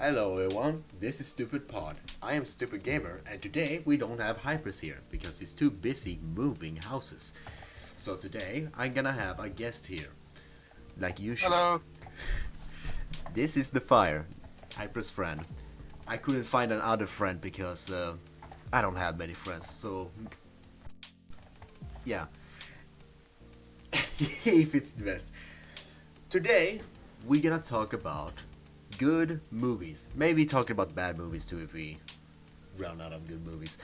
Hello everyone, this is Stupid Pod. I am Stupid Gamer, and today we don't have Hypers here because he's too busy moving houses. So today I'm gonna have a guest here, like usual. Hello. This is the Fire, Hyper's friend. I couldn't find another friend because I don't have many friends. So yeah, he fits the best. Today we're gonna talk about good movies. Maybe talking about bad movies too if we run out of good movies.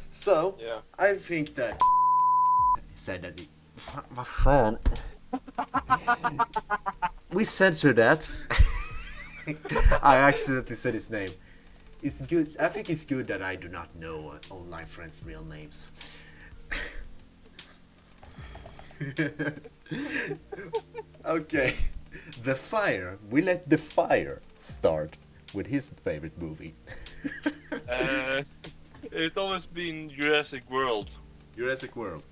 So, Yeah. I think that said that vad fan? We censor that. I accidentally said his name. It's good. I think it's good that I do not know online friends' real names. Okay. The Fire. We let the Fire start with his favorite movie. It's always been Jurassic World. Jurassic World.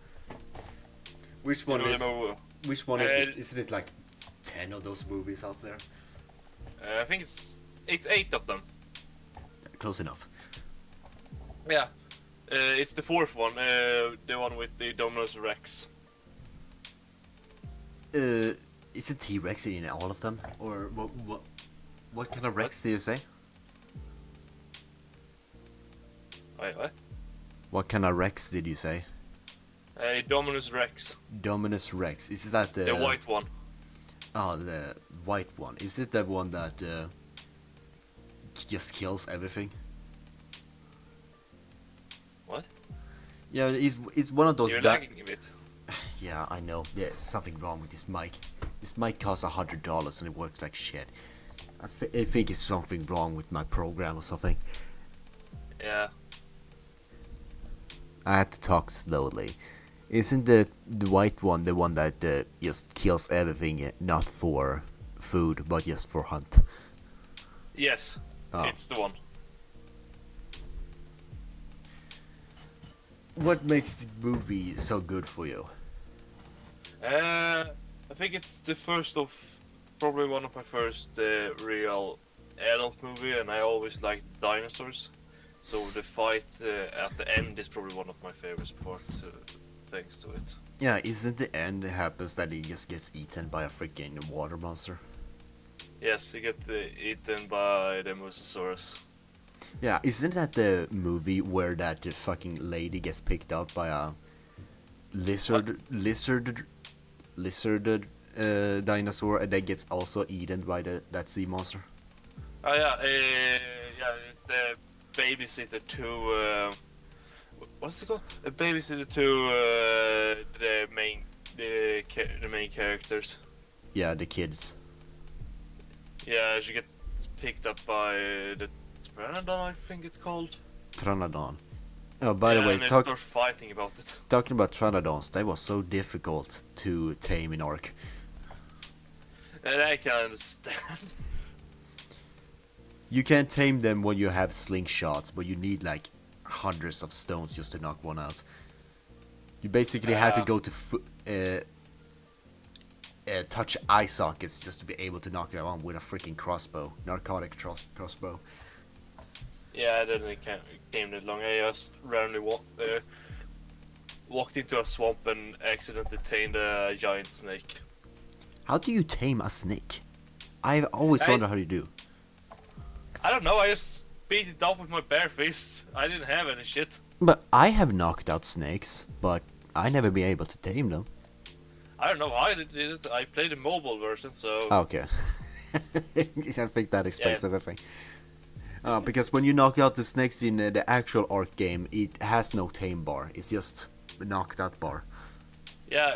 Which one You is? know, Which one is it? uh, Isn't it like 10 of those movies out there? I think it's 8 of them. Close enough. Yeah. It's the fourth one, the one with the Dominus Rex. Is it T-Rex in all of them, or what kind of Rex do you say? Wait, what? What kind of Rex did you say? Dominus Rex, Dominus Rex. Is that the white one. Oh, the white one. Is it the one that just kills everything? What? Yeah, it's one of those. You're lagging a bit. Yeah, I know. There's something wrong with this mic. This mic costs $100 and it works like shit. I think it's something wrong with my program or something. Yeah. I had to talk slowly. Isn't the white one the one that just kills everything, not for food, but just for hunt? Yes. Oh. It's the one. What makes the movie so good for you? I think it's the first of probably one of my first real adult movie, and I always liked dinosaurs. So the fight at the end is probably one of my favorite parts, thanks to it. Yeah, isn't the end happens that he just gets eaten by a freaking water monster? Yes, he gets eaten by the Mosasaurus. Yeah, isn't that the movie where that fucking lady gets picked up by a lizard dinosaur and then gets also eaten by that sea monster? Oh yeah, yeah, it's the babysitter to what's it called? A babysitter to the main characters. Yeah, the kids. Yeah, she gets picked up by the Pteranodon, I think it's called. Pteranodon. Oh, by the way, and they start fighting about it. talking about Pteranodons, they was so difficult to tame in Ark. And I can understand. You can tame them when you have slingshots, but you need like hundreds of stones just to knock one out. You basically had to go to touch eye sockets just to be able to knock that one with a freaking crossbow, narcotic crossbow. Yeah, I didn't came that long. I just randomly walked into a swamp and accidentally tamed a giant snake. How do you tame a snake? I've always wondered how you do. I don't know, I just beat it off with my bare fist. I didn't have any shit. But I have knocked out snakes, but I never been able to tame them. I don't know how I did it. I played the mobile version, so... Okay. I think that explains Yes. everything. Because when you knock out the snakes in the actual Ark game, it has no tame bar. It's just a knocked out bar. Yeah,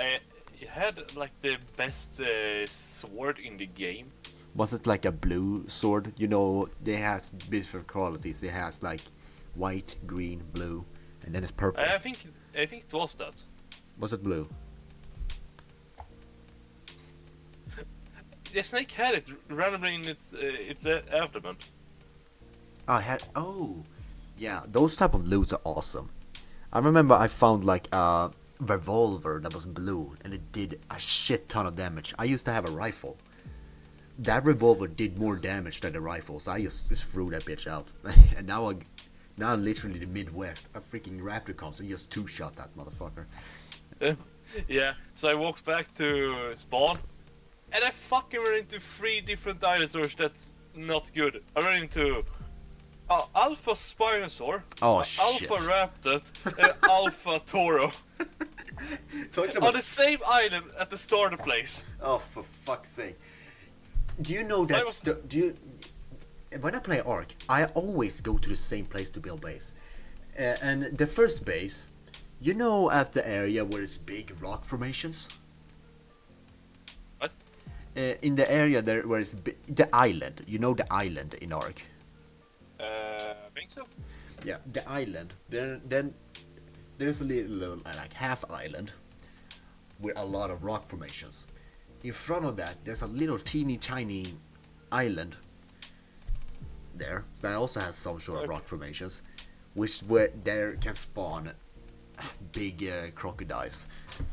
it had like the best sword in the game. Was it like a blue sword? You know, they has different qualities. It has like white, green, blue, and then it's purple. I think it was that. Was it blue? The snake had it randomly in its abdomen. Oh, yeah. Those type of loots are awesome. I remember I found like a revolver that was blue and it did a shit ton of damage. I used to have a rifle. that revolver did more damage than the rifle, so I just threw that bitch out. And now I'm literally in the Midwest. A freaking raptor comes and just two-shot that motherfucker. Yeah, so I walked back to spawn, and I fucking ran into 3 different dinosaurs. That's not good. I ran into Alpha Spinosaur, Oh, shit. Alpha Raptor, and Alpha Toro Talking on the same island at the starter place. Oh, for fuck's sake! Do you know So I that? was- Do you? When I play Ark, I always go to the same place to build base, and the first base, you know, at the area where it's big rock formations. What? In the area there where it's the island, you know the island in Ark. I think so. Yeah, the island. Then there's a little like half island with a lot of rock formations. In front of that, there's a little teeny tiny island there that also has some sort of rock formations, which where there can spawn big crocodiles.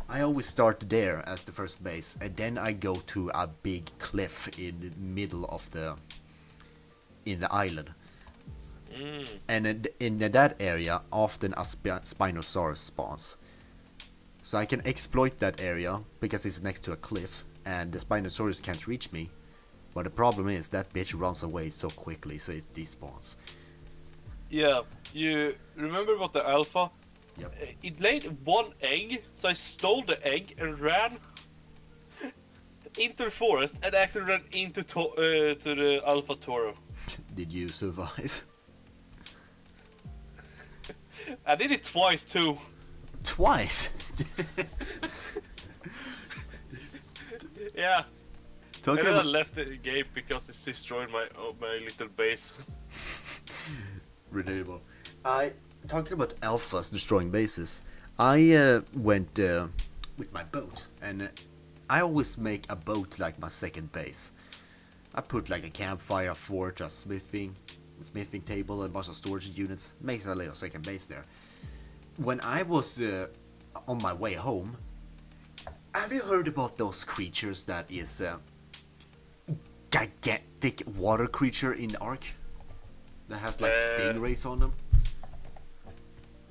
I always start there as the first base, and then I go to a big cliff in the middle of the island. And in that area, often a Spinosaurus spawns. So I can exploit that area because it's next to a cliff, and the Spinosaurus can't reach me. But the problem is that bitch runs away so quickly, so it despawns. Yeah, you remember about the Alpha? Yep. It laid 1 egg, so I stole the egg and ran into the forest and actually ran into to the Alpha Toro. Did you survive? I did it twice too. Twice. Yeah. Talking And then I about left the game because it's destroyed my little base. relatable. Talking about alphas destroying bases. I went with my boat, and I always make a boat like my second base. I put like a campfire, fort, a smithing table, and a bunch of storage units. Makes a little second base there. When I was on my way home, have you heard about those creatures that is gigantic water creature in Ark that has like stingrays on them?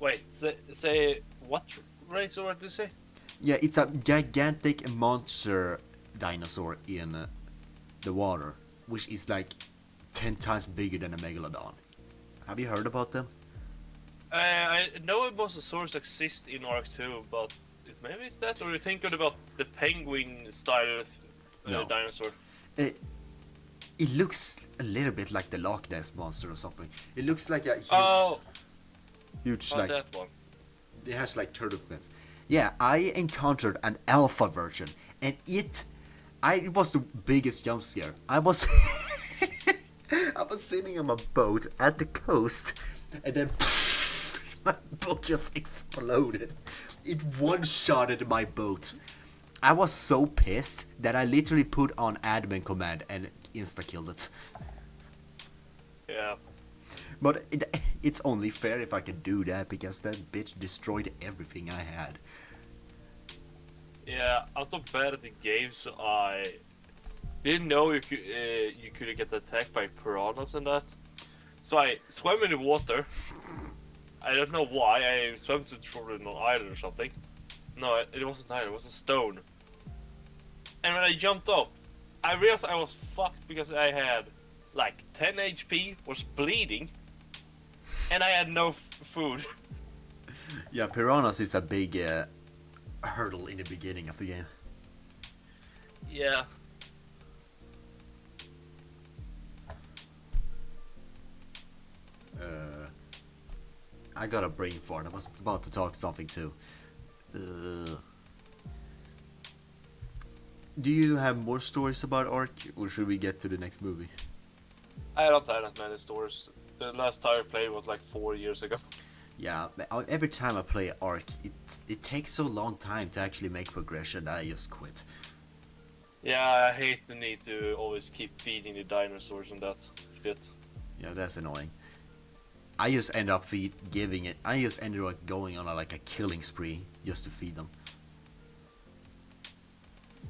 Wait, say what race or what did you say? Yeah, it's a gigantic monster dinosaur in the water, which is like 10 times bigger than a megalodon. Have you heard about them? I know a Mosasaurus exist in Ark 2, but maybe it's that, or you thinking about the penguin style No. dinosaur? It looks a little bit like the Loch Ness monster or something. It looks like a huge like that one. it has like turtle fins. Yeah, I encountered an alpha version, and it was the biggest jump scare. I was I was sitting on my boat at the coast, and then my boat just exploded. It one-shotted my boat. I was so pissed that I literally put on admin command and insta-killed it. Yeah. But it's only fair if I can do that, because that bitch destroyed everything I had. Yeah, I'm not bad at the game, so I didn't know you could get attacked by piranhas and that. So I swam in the water. I don't know why. I swam to probably an island or something. No, it wasn't an island. It was a stone. And when I jumped up, I realized I was fucked because I had like 10 HP, was bleeding, and I had no food. Yeah, piranhas is a big hurdle in the beginning of the game. Yeah. I got a brain fart. I was about to talk something too. Do you have more stories about Ark, or should we get to the next movie? I don't have that many stores. The last time I played was like 4 years ago. Yeah, but every time I play Ark, it takes so long time to actually make progression that I just quit. Yeah, I hate the need to always keep feeding the dinosaurs and that shit. Yeah, that's annoying. I just end up giving it. I just ended up going on like a killing spree just to feed them.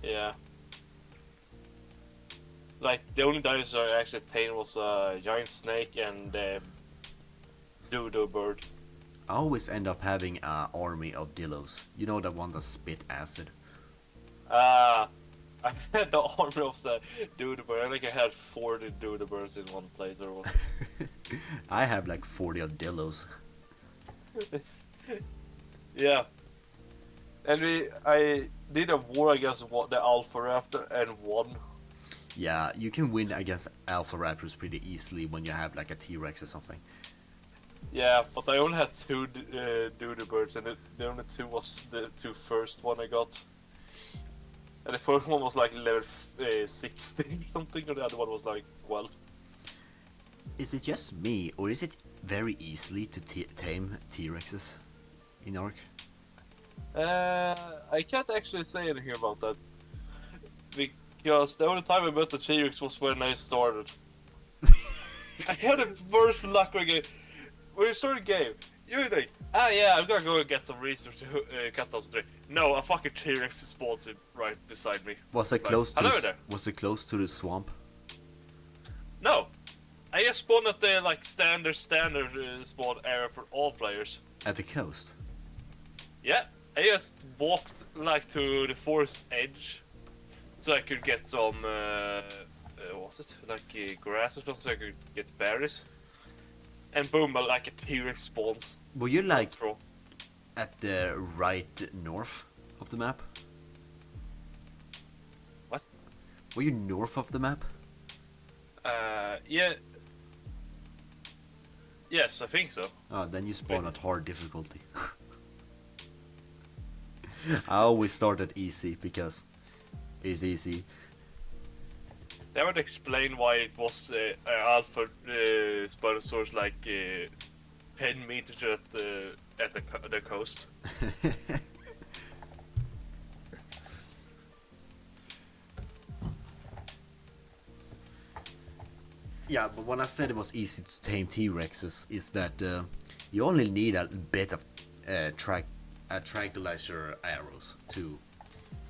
Yeah. Like the only dinosaur I actually tamed was a giant snake and dodo bird. I always end up having an army of dillos. You know, the one that spit acid. I had the army of the dodo bird. I think I had 40 dodo birds in one place or what. I have like 40 of dillos. Yeah. And I did a war against the Alpha Raptor and won. Yeah, you can win against Alpha Raptors pretty easily when you have like a T-Rex or something. Yeah, but I only had two dodo birds, and the only two was the two first one I got. And the first one was like level 16 something, and the other one was like 12. Is it just me, or is it very easily to tame T-Rexes in Ark? I can't actually say anything about that. Because the only time I met the T-Rex was when I started. I had the worst luck when you start a game. You think, yeah, I'm gonna go and get some research to cut those three. No, a fucking T-Rex spawns right beside me. Was it Like, close to? hello there. Was it close to the swamp? No, I just spawned at the like standard spawn area for all players. At the coast? Yeah, I just walked like to the forest edge, so I could get some what's it like grass or something, so I could get berries. And boom, like a T-Rex spawns. Were you like Throw. at the right north of the map? What? Were you north of the map? Yeah. Yes, I think so. Oh, then you spawn at hard difficulty. I always start at easy because it's easy. That would explain why it was Alpha Spinosaurus like 10 meters at the coast. Yeah, but when I said it was easy to tame T-Rexes, is that you only need a bit of tranquilizer arrows to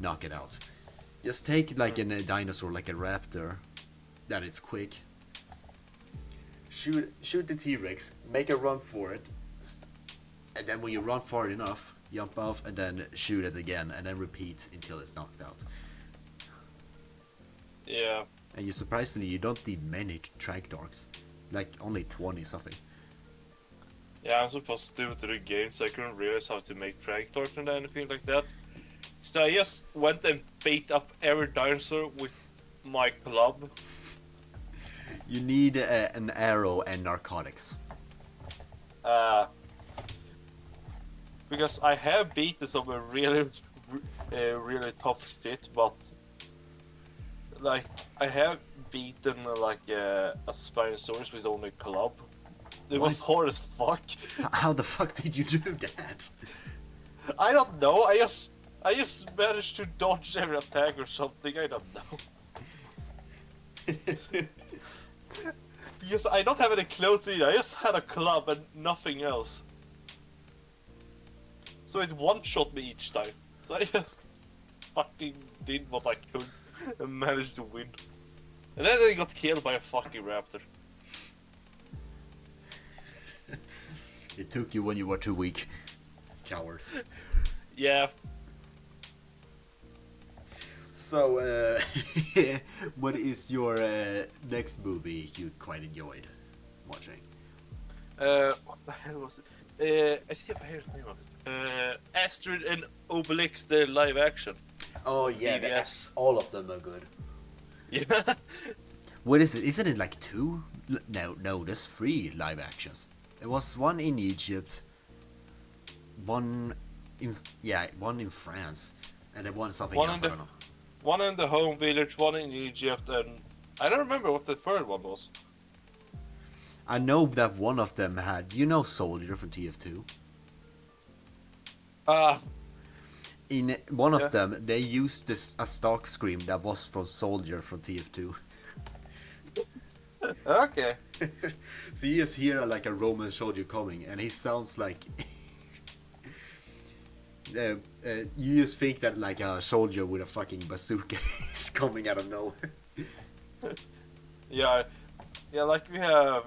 knock it out. Just take like a dinosaur, like a raptor, that is quick. Shoot the T-Rex, make a run for it, and then when you run far enough, jump off and then shoot it again, and then repeat until it's knocked out. Yeah. And you surprisingly, you don't need many track dogs, like only 20 something. Yeah, I'm supposed to do it to the game, so I couldn't realize how to make track torch and anything like that. So I just went and beat up every dinosaur with my club. You need an arrow and narcotics. Because I have beaten some really tough shit, but like I have beaten like a Spinosaurus with only a club. It was hard as fuck. How the fuck did you do that? I don't know. I just managed to dodge every attack or something. I don't know. Because I don't have any clothes either. I just had a club and nothing else. So it one-shot me each time. So I just fucking did what I could and managed to win. And then I got killed by a fucking raptor. It took you when you were too weak. Coward. Yeah. So, what is your next movie you quite enjoyed watching? What the hell was it? I see if I hear the name of it. Astrid and Obelix, the live action. Oh yeah, PBS. all of them are good. Yeah. What is it? Isn't it like two? No, there's three live actions. There was one in Egypt, one in France, and then one something else. I don't know. One in the home village, one in Egypt, and I don't remember what the third one was. I know that one of them had, Soldier from TF2. In one of them, they used a stock scream that was from Soldier from TF2. Okay. So you just hear like a Roman soldier coming, and he sounds like. You just think that like a soldier with a fucking bazooka is coming out of nowhere. Yeah, yeah. Like we have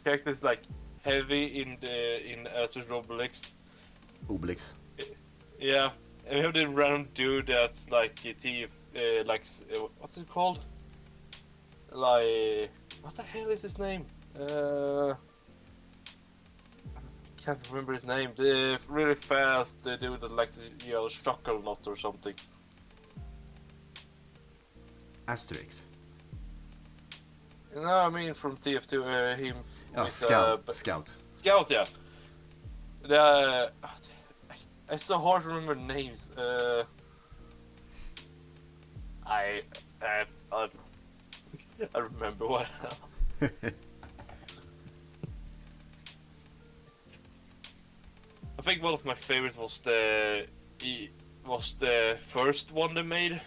characters like Heavy in Asterix Obelix. Obelix. Yeah, and we have the random dude that's like what's it called? Like, what the hell is his name? Can't remember his name. The really fast dude that likes to yell Struckelnot or something. Asterix. No, I mean from TF2, him. Oh, with, Scout. Scout. Scout, yeah. The, it's so hard to remember names. I, I remember what. I think one of my favorites was the first one they made.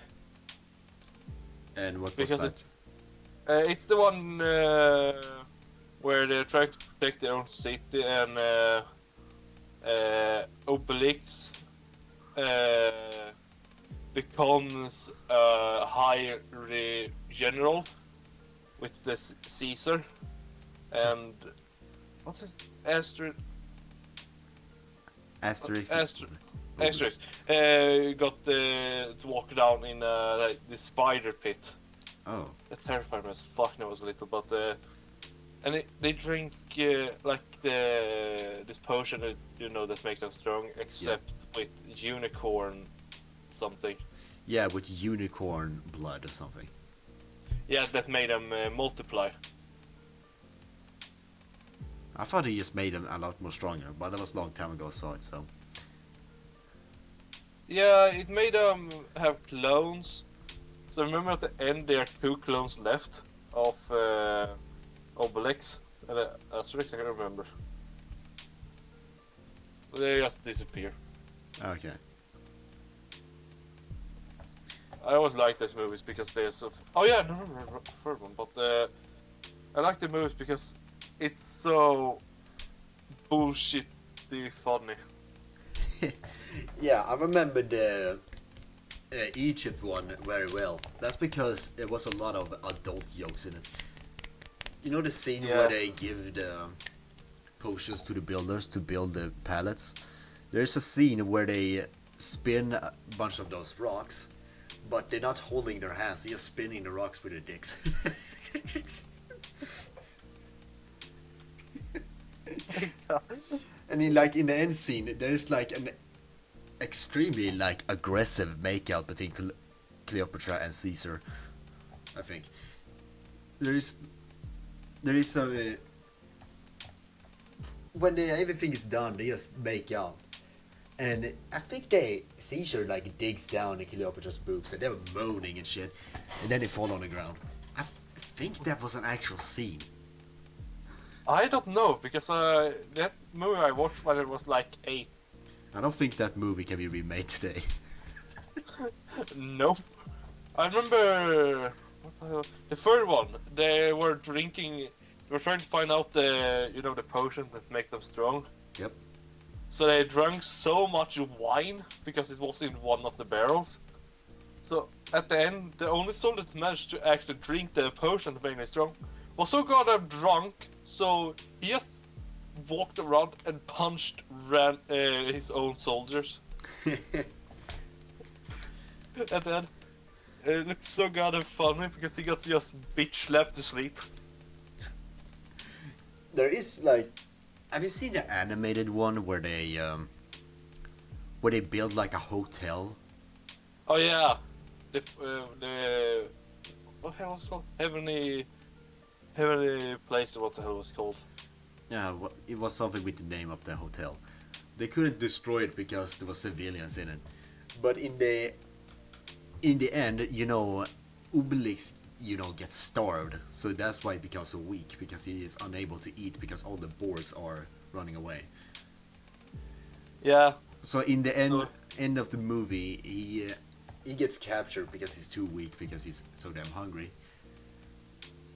And what was Because that? it's the one where they're trying to protect their own city and Obelix becomes a high general with the Caesar and what's his Asterix Asterix got to walk down in the spider pit. Oh. That terrified me as fuck when I was little, but and they drink like this potion that that makes them strong, except with unicorn something. Yeah, with unicorn blood or something. Yeah, that made them multiply. I thought he just made them a lot more stronger, but that was a long time ago I saw it, so. Yeah, it made them have clones. So remember at the end there are 2 clones left of Obelix and Asterix, I can't remember. They just disappear. Okay. I always like these movies because they're so. Oh yeah, no, the third one. But I like the movies because it's so bullshitty funny. Yeah, I remember the Egypt one very well. That's because there was a lot of adult jokes in it. You know the scene where they give the potions to the builders to build the pallets? There's a scene where they spin a bunch of those rocks, but they're not holding their hands, they're just spinning the rocks with their dicks. And in the end scene, there's like an extremely aggressive makeout between Cleopatra and Caesar. I think there is a when everything is done, they just make out, and I think Caesar digs down in Cleopatra's boobs and they're moaning and shit, and then they fall on the ground. I think that was an actual scene. I don't know because that movie I watched when it was like 8. I don't think that movie can be remade today. Nope. I remember the third one. They were drinking. They were trying to find out the the potion that make them strong. Yep. So they drank so much wine because it was in one of the barrels. So at the end, the only soul that managed to actually drink the potion to make them strong was so goddamn drunk. So he just walked around and punched his own soldiers. And then it looked so goddamn funny because he got just bitch slapped to sleep. There is have you seen the animated one where they build a hotel? Oh yeah, the what the hell was it called? Heavenly place. What the hell was it called? Yeah, it was something with the name of the hotel. They couldn't destroy it because there were civilians in it. But in the end, Obelix, gets starved. So that's why he becomes so weak, because he is unable to eat because all the boars are running away. Yeah. So in the end of the movie, he gets captured because he's too weak, because he's so damn hungry.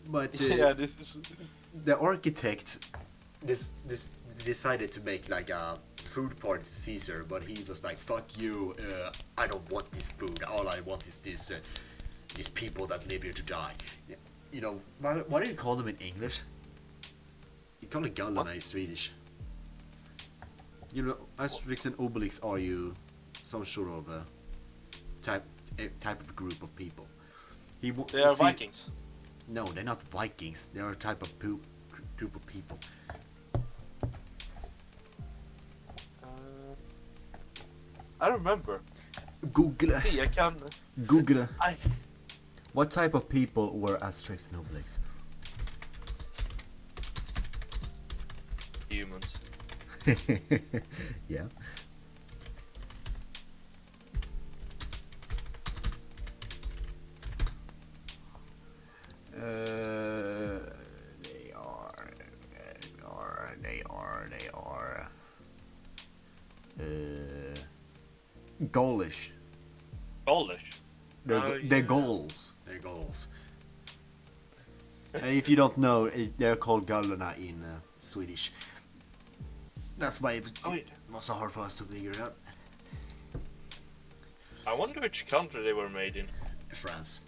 But the architect this decided to make a food party to Caesar, but he was like, fuck you, I don't want this food, all I want is these people that live here to die. You know, what do you call them in English? You call it Gallina in Swedish. You know, Asterix and Obelix are you some sort of type of group of people? They are Vikings. No, they're not Vikings. They are a type of group of people. I remember. Google. See, I can. Google. I. What type of people were Asterix and Obelix? Humans. Yeah. They are. Gaulish. Gaulish. They're Yeah. Gauls. They're Gauls. And if you don't know, they're called Gallina in Swedish. That's why it was so hard for us to figure it out. I wonder which country they were made in. France.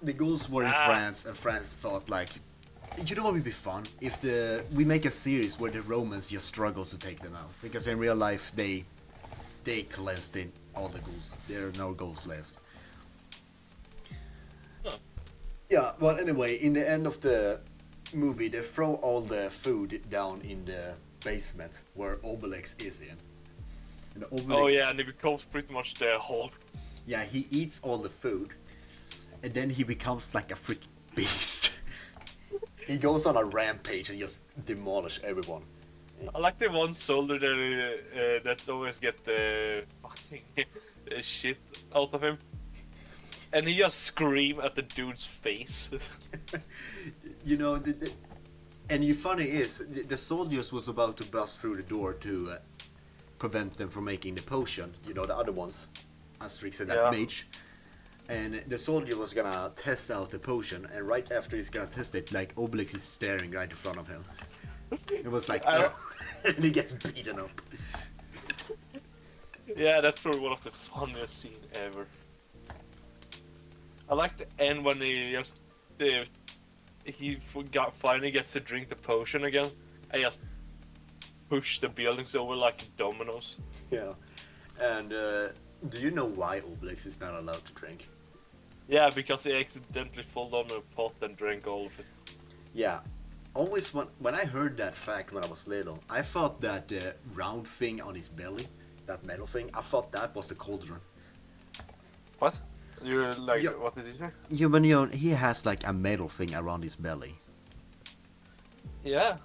The Gauls were in France, and France thought like, you know what would be fun if we make a series where the Romans just struggle to take them out, because in real life they cleansed in all the Gauls. There are no Gauls left. Huh. Yeah. Well, anyway, in the end of the movie, they throw all the food down in the basement where Obelix is in. And Obelix, Oh yeah, and it becomes pretty much the Hulk. yeah, he eats all the food, and then he becomes like a freaking beast. He goes on a rampage and just demolish everyone. I like the one soldier that that's always get the fucking shit out of him, and he just scream at the dude's face. You know, and the funny is, the soldiers was about to bust through the door to prevent them from making the potion. You know, the other ones, Asterix and that Yeah. mage. And the soldier was gonna test out the potion, and right after he's gonna test it, like Obelix is staring right in front of him. It was like, and he gets beaten up. Yeah, that's probably one of the funniest scenes ever. I like the end when he just finally gets to drink the potion again. I just push the buildings over like dominoes. Yeah. And do you know why Obelix is not allowed to drink? Yeah, because he accidentally fell down a pot and drank all of it. Yeah. Always when I heard that fact when I was little, I thought that round thing on his belly, that metal thing, I thought that was the cauldron. What? You're like, Yeah. what did you say? Yeah, but you know, he has like a metal thing around his belly. Yeah.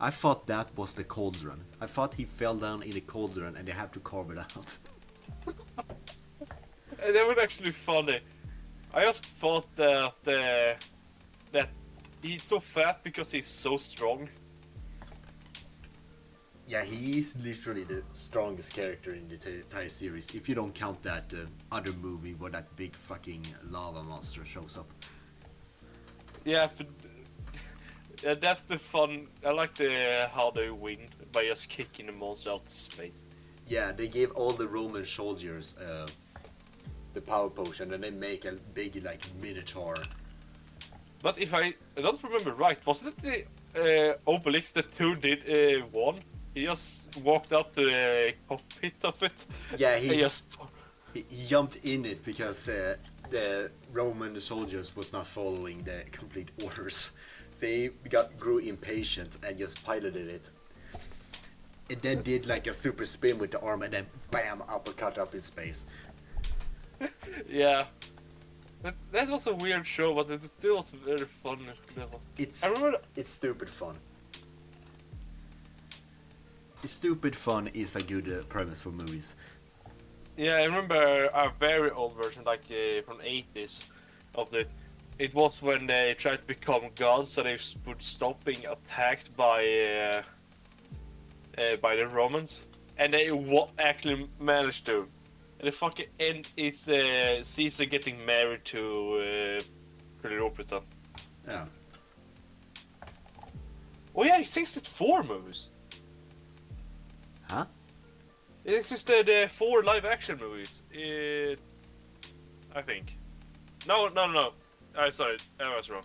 I thought that was the cauldron. I thought he fell down in the cauldron and they have to carve it out. And that was actually funny. I just thought that that he's so fat because he's so strong. Yeah, he is literally the strongest character in the entire series, if you don't count that other movie where that big fucking lava monster shows up. Yeah, but, yeah, that's the fun. I like how they win by just kicking the monster out to space. Yeah, they gave all the Roman soldiers the power potion, and they make a big like minotaur. But if I don't remember right, wasn't it the Obelix that who did won? He just walked up to the cockpit of it. Yeah, and just he jumped in it because the Roman soldiers was not following the complete orders. So he grew impatient and just piloted it. It then did like a super spin with the arm and then bam, uppercut up in space. yeah. That was a weird show, but it still was very fun. It's I remember. it's stupid fun. Stupid fun is a good premise for movies. Yeah, I remember a very old version, like from 80s, of it. It was when they tried to become gods, so they would stop being attacked by the Romans, and they actually managed to. And the fucking end is Caesar getting married to Cleopatra. Yeah. Oh yeah, it existed 4 movies. Huh? It existed 4 live-action movies. I think. No. Sorry, I was wrong.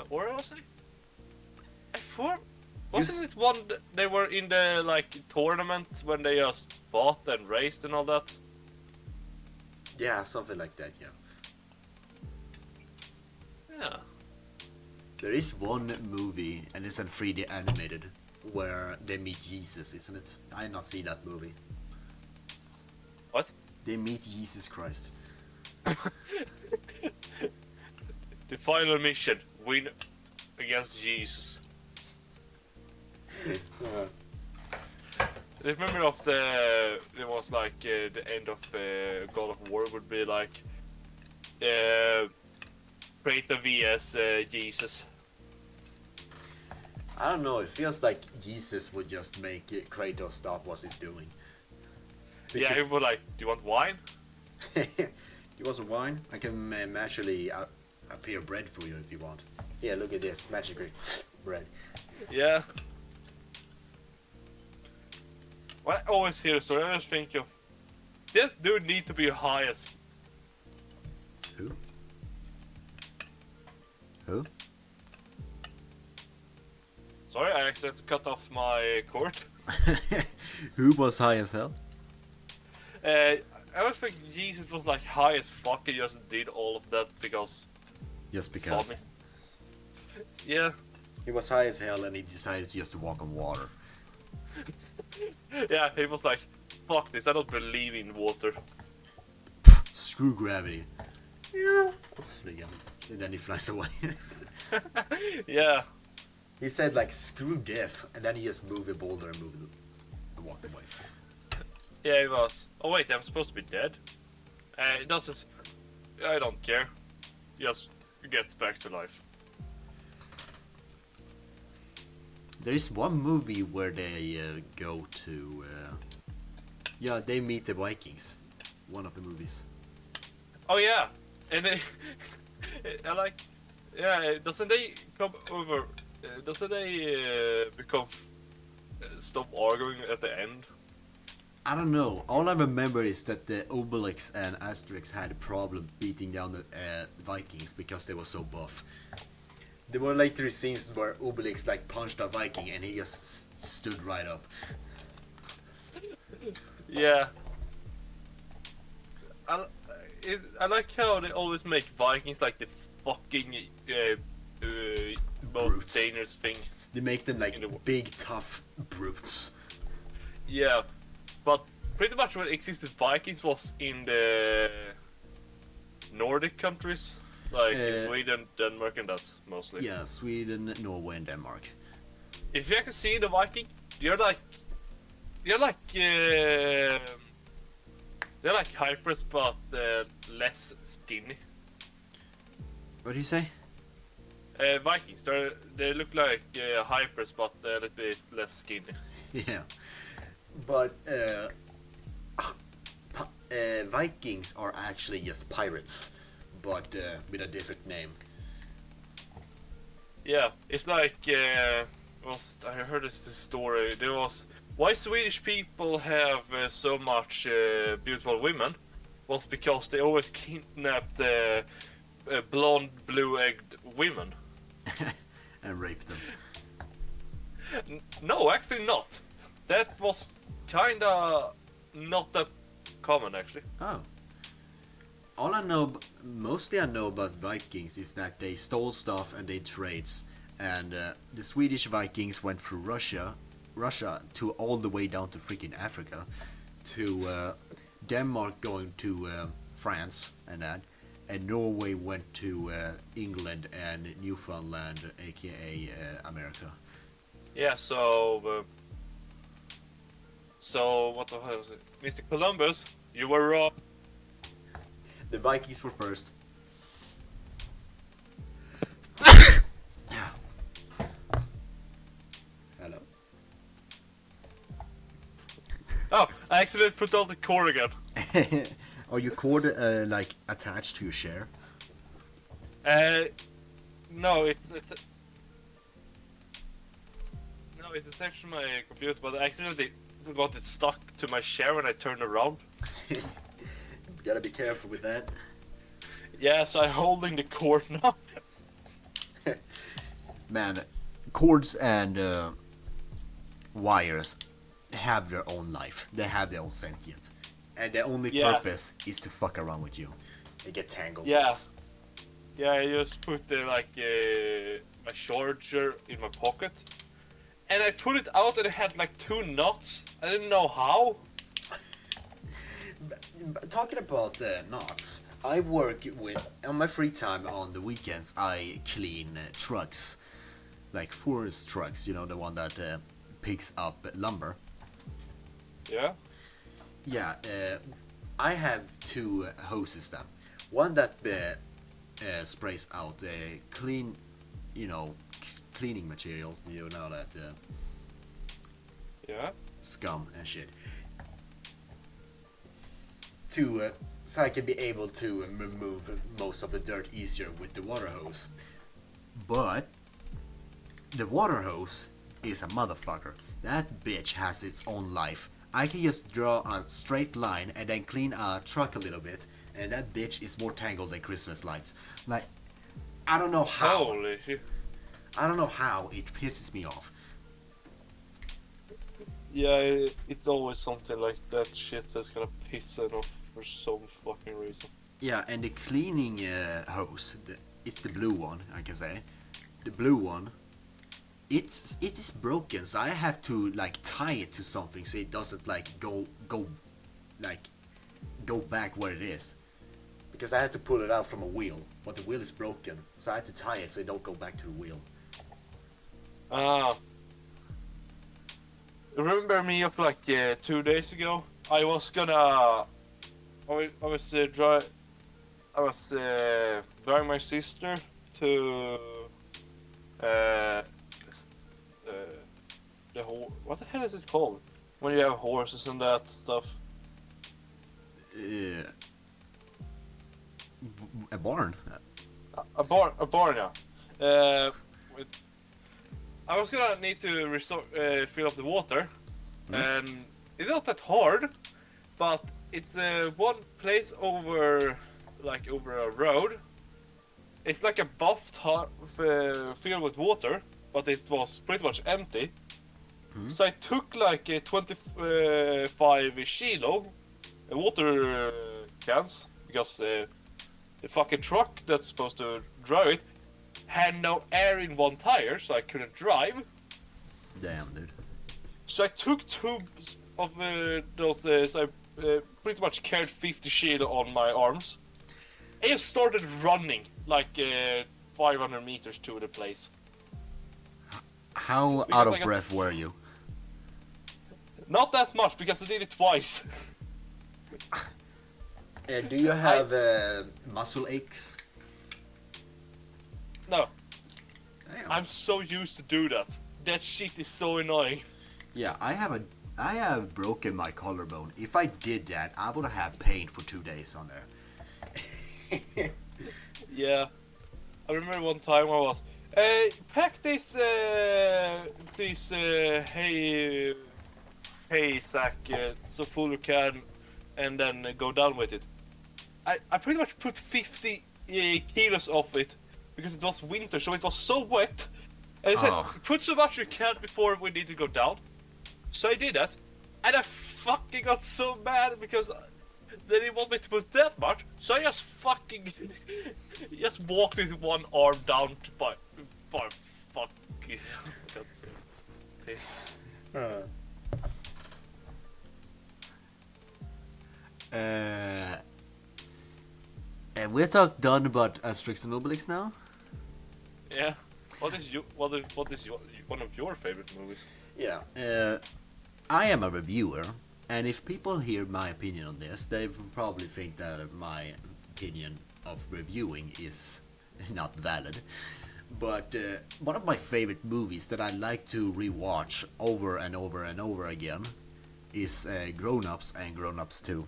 Or was it? I thought. You Wasn't it one they were in the like tournament when they just fought and raced and all that? Yeah, something like that, yeah. Yeah. There is one movie, and it's in 3D animated, where they meet Jesus, isn't it? I did not see that movie. What? They meet Jesus Christ. The final mission: win against Jesus. Remember of it was like the end of God of War would be like Kratos vs Jesus. I don't know, it feels like Jesus would just make Kratos stop what he's doing. Yeah, he would like, do you want wine? You want some wine? I can magically appear bread for you if you want. Yeah, look at this, magically bread. Yeah. When I always hear the story, I just think of this dude need to be high as. Who? Who? Sorry, I accidentally cut off my cord. Who was high as hell? I always think Jesus was like high as fuck and just did all of that because. Just because. Funny. Yeah. He was high as hell and he decided just to walk on water. Yeah, he was like, fuck this, I don't believe in water. Screw gravity. Yeah. And then he flies away. Yeah. He said like screw death, and then he just moved a boulder and walked away. Yeah, he was. Oh wait, I'm supposed to be dead? It doesn't. I don't care. Just gets back to life. There is one movie where they go to. Yeah, they meet the Vikings. One of the movies. Oh yeah, and they, I like. Yeah, doesn't they come over? Doesn't they become stop arguing at the end? I don't know. All I remember is that the Obelix and Asterix had a problem beating down the Vikings because they were so buff. There were later scenes where Obelix like punched a Viking and he just stood right up. Yeah. I like how they always make Vikings like the fucking most Brutes. dangerous thing. They make them like big tough brutes. Yeah, but pretty much what existed Vikings was in the Nordic countries, like Sweden, Denmark, and that mostly. Yeah, Sweden, Norway, and Denmark. If you can see the Viking, they're like hypers, but less skinny. What do you say? Vikings, they look like hypers, but a little bit less skinny. Yeah, but Vikings are actually just pirates, but with a different name. Yeah, it's like I heard this story. There was why Swedish people have so much beautiful women was because they always kidnapped blonde, blue-egged women. And raped them. No, actually not. That was kinda not that common, actually. Oh. All I know, mostly I know about Vikings is that they stole stuff and they trades. And the Swedish Vikings went through Russia to all the way down to freaking Africa, to Denmark going to France and that, and Norway went to England and Newfoundland, aka America. Yeah, so what the hell was it? Mr. Columbus, you were wrong. The Vikings were first. Hello. Oh, I accidentally put on the cord again. Are your cord like attached to your chair? No, it's attached to my computer, but I accidentally got it stuck to my chair when I turned around. You gotta be careful with that. Yeah, so I'm holding the cord now. Man, cords and wires have their own life. They have their own sentience, and their only Yeah. purpose is to fuck around with you. They get tangled. Yeah. Yeah, I just put my charger in my pocket. And I put it out and it had like 2 knots. I didn't know how. Talking about knots, I work with on my free time on the weekends. I clean trucks, like forest trucks. You know, the one that picks up lumber. Yeah. Yeah, I have 2 hoses then. One that sprays out clean, cleaning material. You know that Yeah. scum and shit. So I can be able to remove most of the dirt easier with the water hose. But the water hose is a motherfucker. That bitch has its own life. I can just draw a straight line and then clean a truck a little bit, and that bitch is more tangled than Christmas lights. Like, I don't know how. Holy shit. I don't know how it pisses me off. Yeah, it's always something like that shit that's gonna piss it off for some fucking reason. Yeah, and the cleaning hose, it's the blue one, I can say. The blue one, it is broken, so I have to like tie it to something so it doesn't like go back where it is. Because I had to pull it out from a wheel, but the wheel is broken, so I had to tie it so it don't go back to the wheel. Ah. Remember me of like 2 days ago? I was gonna. I was driving my sister to what the hell is it called? When you have horses and that stuff. A barn. A barn, yeah. I was gonna need to fill up the water, and it's not that hard, but it's one place over a road. It's like a filled with water, but it was pretty much empty. So I took like 25 kilo water cans because the fucking truck that's supposed to drive it had no air in one tire, so I couldn't drive. Damn, dude. So I took tubes of those. So I pretty much carried 50 kilo on my arms. I just started running like 500 meters to the place. How Because out I of got breath were you? Not that much because I did it twice. Do you have muscle aches? No, Damn. I'm so used to do that. That shit is so annoying. Yeah, I have broken my collarbone. If I did that, I would have pain for 2 days on there. Yeah, I remember one time I was, pack this hay sack so full you can, and then go down with it. I pretty much put 50 kilos of it because it was winter, so it was so wet. And I said, Oh. put so much you can before we need to go down. So I did that, and I fucking got so mad because they didn't want me to put that much. So I just fucking just walked with one arm down to fuck. Got so pissed. And we're done about Asterix and Obelix now. Yeah. What is one of your favorite movies? Yeah. I am a reviewer, and if people hear my opinion on this, they will probably think that my opinion of reviewing is not valid. But one of my favorite movies that I like to rewatch over and over and over again is Grown Ups and Grown Ups 2.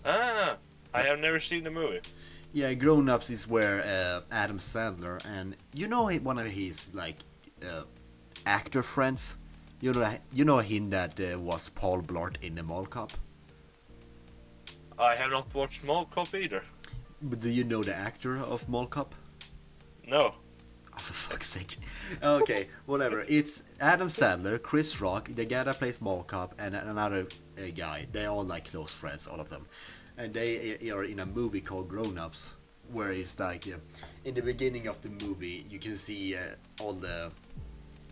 Ah, I have never seen the movie. Yeah, Grown Ups is where Adam Sandler and one of his actor friends. You know him that was Paul Blart in the Mall Cop. I have not watched Mall Cop either. But do you know the actor of Mall Cop? No. for fuck's sake. Okay, whatever. It's Adam Sandler, Chris Rock, the guy that plays Mall Cop, and another guy. They're all like close friends, all of them. And they are in a movie called Grown Ups, where it's like in the beginning of the movie, you can see all the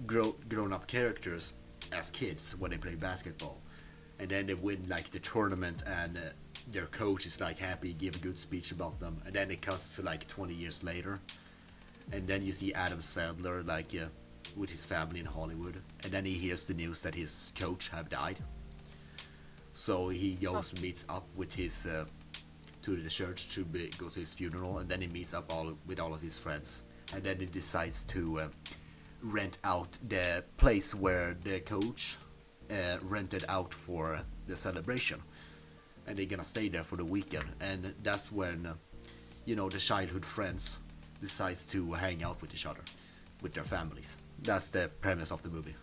grown up characters as kids when they play basketball. And then they win like the tournament, and their coach is like happy, give a good speech about them. And then it cuts to like 20 years later. And then you see Adam Sandler like with his family in Hollywood, and then he hears the news that his coach have died. So he goes meets up with his to the church to go to his funeral, and then he meets up with all of his friends, and then he decides to rent out the place where the coach rented out for the celebration, and they're gonna stay there for the weekend, and that's when the childhood friends decides to hang out with each other, with their families. That's the premise of the movie.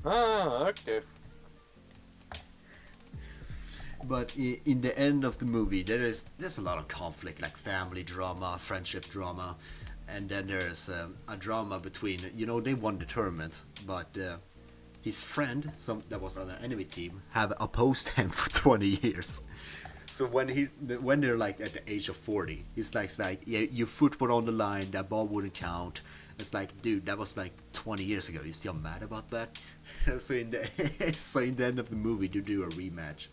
Ah, okay. But in the end of the movie, there's a lot of conflict, like family drama, friendship drama, and then there's a drama between, they won the tournament, but his friend, that was on the enemy team, have opposed him for 20 years. So when they're like at the age of 40, he's like, yeah, your foot were on the line, that ball wouldn't count. It's like, dude, that was like 20 years ago. You still mad about that? So in the end of the movie, they do a rematch,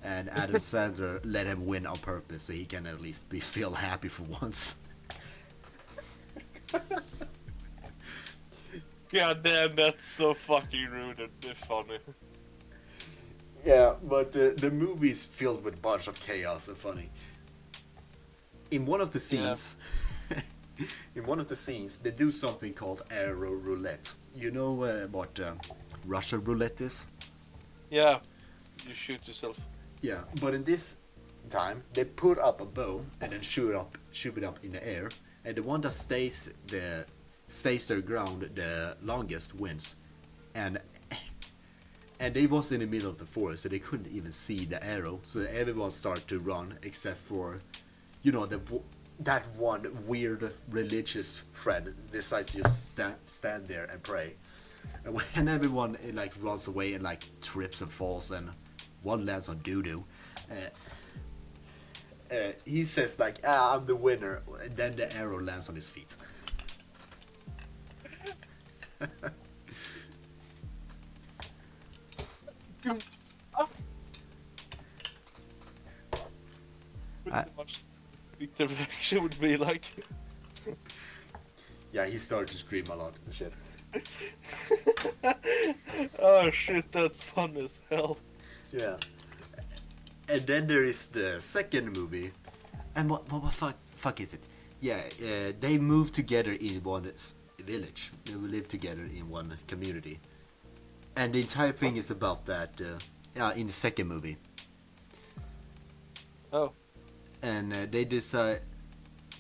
and Adam Sandler let him win on purpose so he can at least feel happy for once. God damn, that's so fucking rude and funny. Yeah, but the movie is filled with a bunch of chaos and funny. In one of the scenes, they do something called aero roulette. You know what Russian roulette is? Yeah, you shoot yourself. Yeah, but in this time, they put up a bow and then shoot it up in the air, and the one that stays their ground the longest wins. And they was in the middle of the forest, so they couldn't even see the arrow. So everyone started to run, except for, that one weird religious friend decides to just stand there and pray. And when everyone like runs away and like trips and falls, and one lands on doo-doo, he says like, I'm the winner. And then the arrow lands on his feet. Pretty much the reaction would be like. Yeah, he started to scream a lot and shit. Oh shit, that's fun as hell. Yeah. And then there is the second movie. And what fuck is it? Yeah, they move together in one village. They will live together in one community. And the entire thing is about that in the second movie. Oh. And they decide,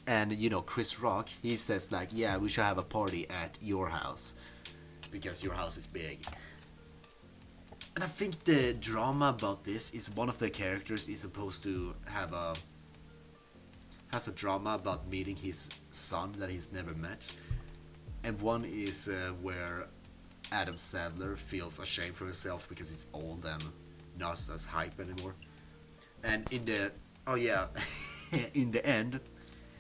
and Chris Rock, he says like, yeah, we should have a party at your house because your house is big. And I think the drama about this is one of the characters is supposed to has a drama about meeting his son that he's never met, and one is where Adam Sandler feels ashamed for himself because he's old and not as hype anymore. And in the in the end,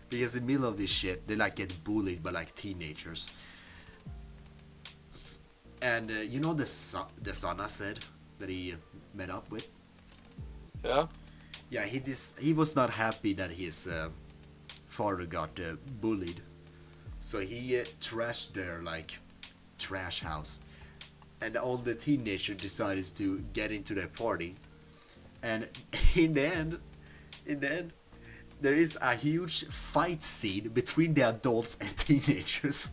because in the middle of this shit, they like get bullied by like teenagers. And the son I said that he met up with. Yeah. Yeah, he was not happy that his father got bullied, so he trashed their like trash house, and all the teenagers decided to get into their party, and in the end, there is a huge fight scene between the adults and teenagers.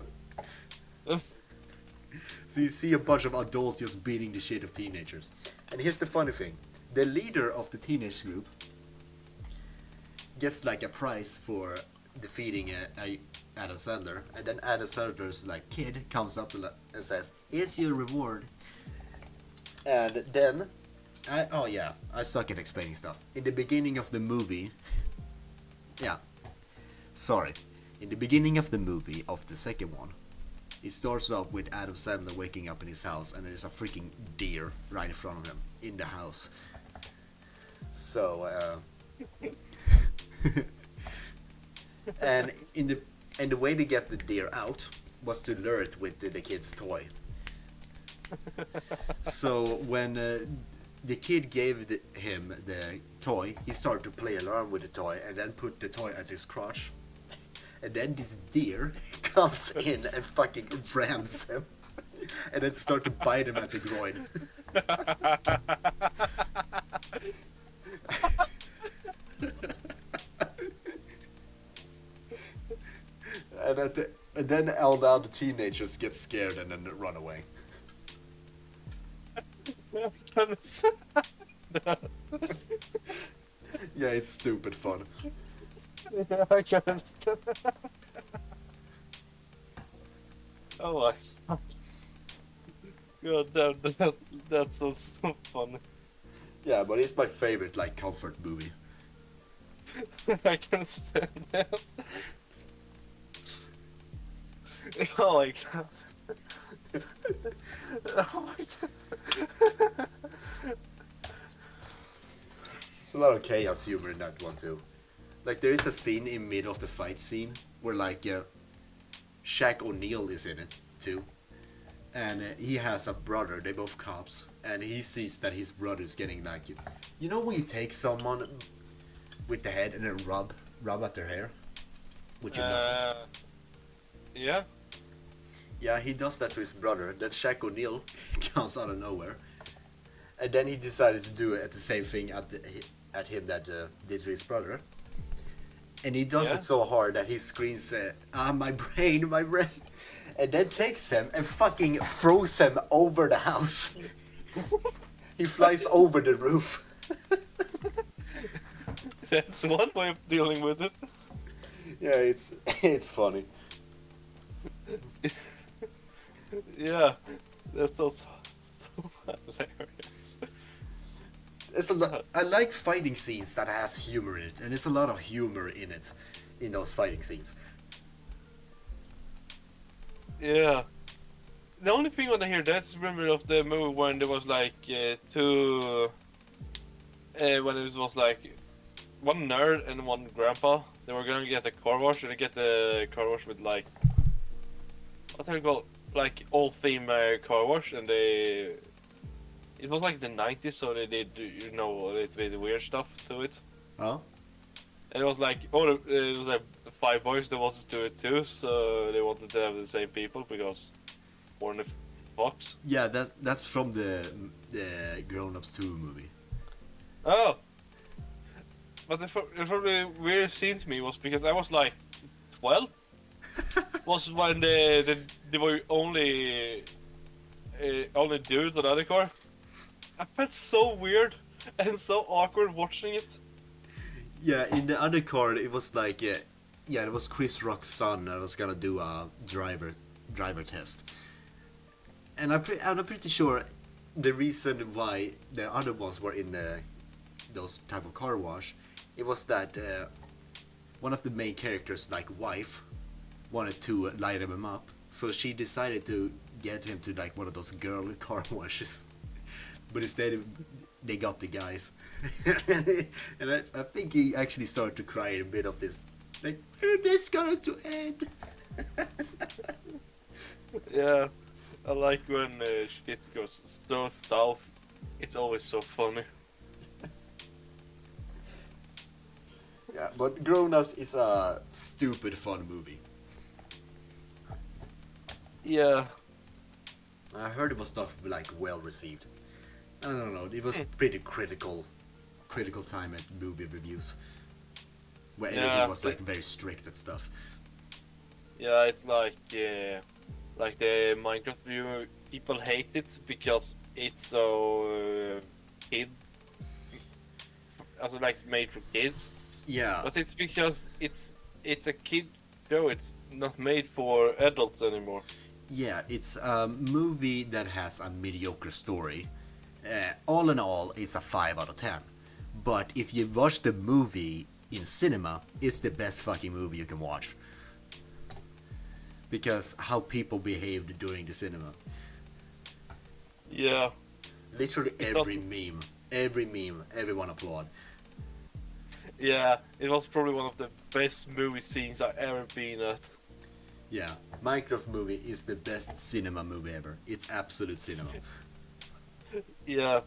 So you see a bunch of adults just beating the shit of teenagers. And here's the funny thing. The leader of the teenage group gets like a prize for defeating Adam Sandler. And then Adam Sandler's like kid comes up and says, "Here's your reward." And then, I suck at explaining stuff. In the beginning of the movie, In the beginning of the movie, of the second one, it starts off with Adam Sandler waking up in his house, and there's a freaking deer right in front of him in the house. So, and the way to get the deer out was to lure it with the kid's toy. So when the kid gave him the toy, he started to play around with the toy, and then put the toy at his crotch. And then this deer comes in and fucking rams him, and then start to bite him at the groin. And then all the other teenagers get scared and then run away. Yeah, it's stupid fun. Yeah, I can understand. Oh my god. God damn, that's so funny. Yeah, but it's my favorite like comfort movie. I can understand that. Oh my god. Oh my god. There's a lot of chaos humor in that one too. Like there is a scene in middle of the fight scene where like Shaq O'Neal is in it too, and he has a brother. They both cops, and he sees that his brother is getting like, you know when you take someone with the head and then rub at their hair with your knuckle. Yeah. Yeah, he does that to his brother. Then Shaq O'Neal comes out of nowhere, and then he decided to do it at the same thing at him that did to his brother. And he does it so hard that he screams, my brain, my brain. And then takes him and fucking throws him over the house. He flies over the roof. That's one way of dealing with it. Yeah, it's funny. Yeah, that's also so hilarious. I like fighting scenes that has humor in it, and there's a lot of humor in it, in those fighting scenes. Yeah. The only thing when I hear that's remember of the movie when there was like two, when it was like one nerd and one grandpa. They were gonna get a car wash, and they get the car wash with like, what do you call, like all theme car wash, and they. It was like the 90s, so they did, you know, a little bit weird stuff to it. Oh? And it was like, it was like 5 boys that wanted to do it too, so they wanted to have the same people because Warner Fox. Yeah, that's from the Grown Ups 2 movie. Oh! But the probably weird scene to me was because I was like 12. Was when they were only dudes on the other car. I felt so weird and so awkward watching it. Yeah, in the other car, it was like, it was Chris Rock's son that was gonna do a driver test. And I'm pretty sure the reason why the other ones were in those type of car wash, it was that one of the main characters, like wife, wanted to light him up, so she decided to get him to like one of those girl car washes. But instead, they got the guys, and I think he actually started to cry in a bit of this, like, when is this going to end? Yeah, I like when shit goes so south. It's always so funny. Yeah, but Grown Ups is a stupid fun movie. Yeah. I heard it was not like well received. I don't know. It was pretty critical time at movie reviews, where everything was like very strict and stuff. Yeah, it's like the Minecraft review. People hate it because it's so kid, also like made for kids. Yeah. But it's because it's a kid show. It's not made for adults anymore. Yeah, it's a movie that has a mediocre story. All in all, it's a 5 out of 10. But if you watch the movie in cinema, it's the best fucking movie you can watch. because how people behaved during the cinema. Yeah. Literally It's not- every meme, everyone applaud. Yeah, it was probably one of the best movie scenes I've ever been at. Yeah, Minecraft movie is the best cinema movie ever. It's absolute cinema. Yeah.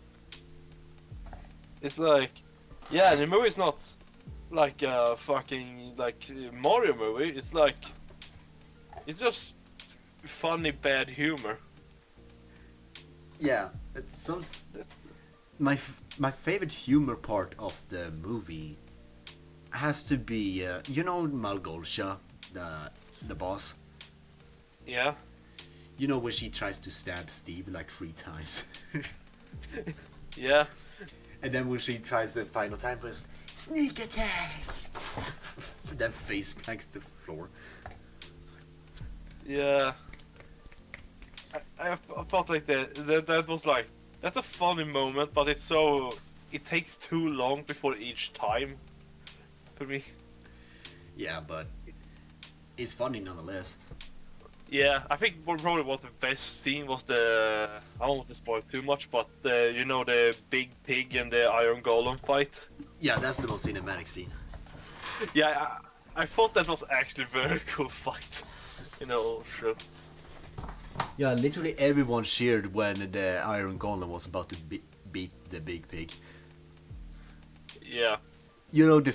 It's like, yeah, the movie's not like a fucking like Mario movie. It's like, it's just funny bad humor. Yeah, it's so. That's, My favorite humor part of the movie has to be you know Malgolsha, the boss. yeah. You know when she tries to stab Steve like 3 times, Yeah. and then when she tries the final time first, sneak attack, then face planks the floor. Yeah. I felt like that was like, that's a funny moment, but it's so, it takes too long before each time for me. Yeah, but it's funny nonetheless. Yeah, I think probably what the best scene was the, I don't want to spoil too much, but the, you know, the big pig and the iron golem fight. Yeah, that's the most cinematic scene. Yeah, I thought that was actually a very cool fight. You know, sure. Yeah, literally everyone cheered when the Iron Golem was about to beat the big pig. Yeah. You know the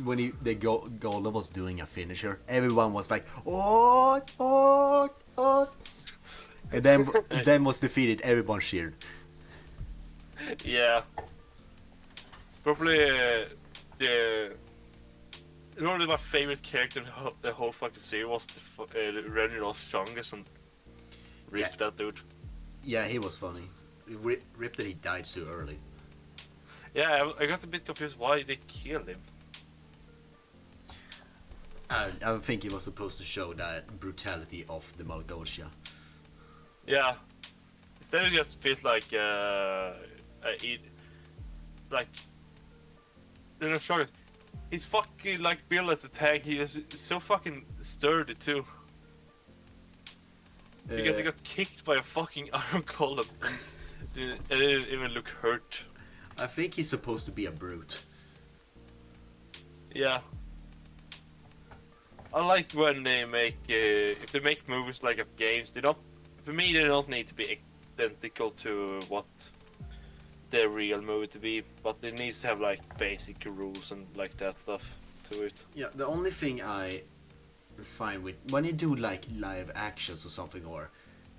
when the Golem was doing a finisher, everyone was like, "Oh, oh, oh!" And then was defeated. Everyone cheered. Yeah. Probably the. Probably my favorite character in the whole fucking series was the Reginald Strongest and rip Yeah. that dude. Yeah, he was funny. Rip that he died so early. Yeah, I got a bit confused why they killed him. I think he was supposed to show that brutality of the Malgosha. Yeah. Instead it just feels like like Reginald Strongest. He's fucking like built as a tank. He is so fucking sturdy too. Because he got kicked by a fucking iron golem and it didn't even look hurt. I think he's supposed to be a brute. Yeah. I like when they make if they make movies like of games. They don't. For me, they don't need to be identical to what the real movie to be, but it needs to have like basic rules and like that stuff to it. Yeah, the only thing I find with when you do like live actions or something or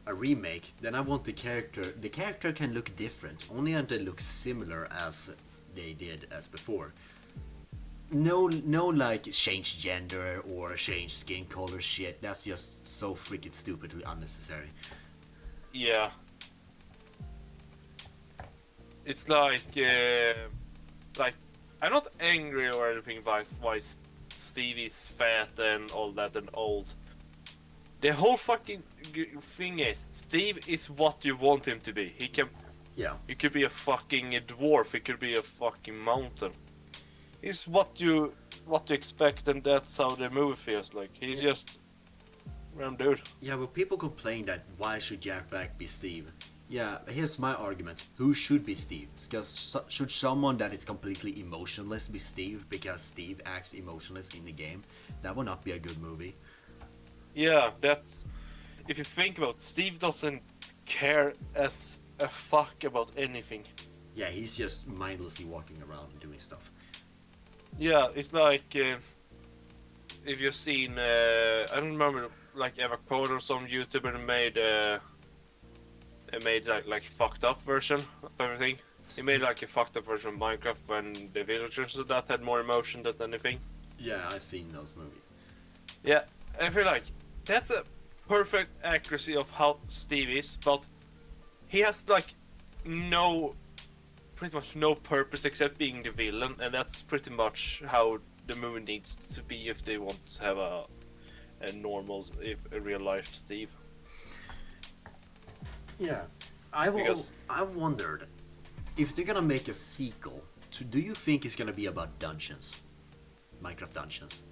a remake, then I want the character can look different, only until it looks similar as they did as before. No like change gender or change skin color shit. That's just so freaking stupid and unnecessary. Yeah. It's like I'm not angry or anything about why Stevie's fat and all that and old. The whole fucking thing is Steve is what you want him to be. Yeah. He could be a fucking dwarf. He could be a fucking mountain. He's what you expect, and that's how the movie feels like. He's just random dude. Yeah, but people complain that why should Jack Black be Steve? Yeah, here's my argument. Who should be Steve? Because should someone that is completely emotionless be Steve because Steve acts emotionless in the game? That would not be a good movie. Yeah, that's. If you think about it, Steve doesn't care as a fuck about anything. Yeah, he's just mindlessly walking around and doing stuff. Yeah, it's like if you've seen I don't remember like Eva Code or some YouTuber made like fucked up version of everything. He made like a fucked up version of Minecraft when the villagers of that had more emotion than anything. Yeah, I've seen those movies. Yeah, I feel like that's a perfect accuracy of how Steve is, but he has like pretty much no purpose except being the villain, and that's pretty much how the movie needs to be if they want to have a normal, a real life Steve. Yeah, Because- I've wondered if they're gonna make a sequel. Do you think it's gonna be about dungeons, Minecraft dungeons?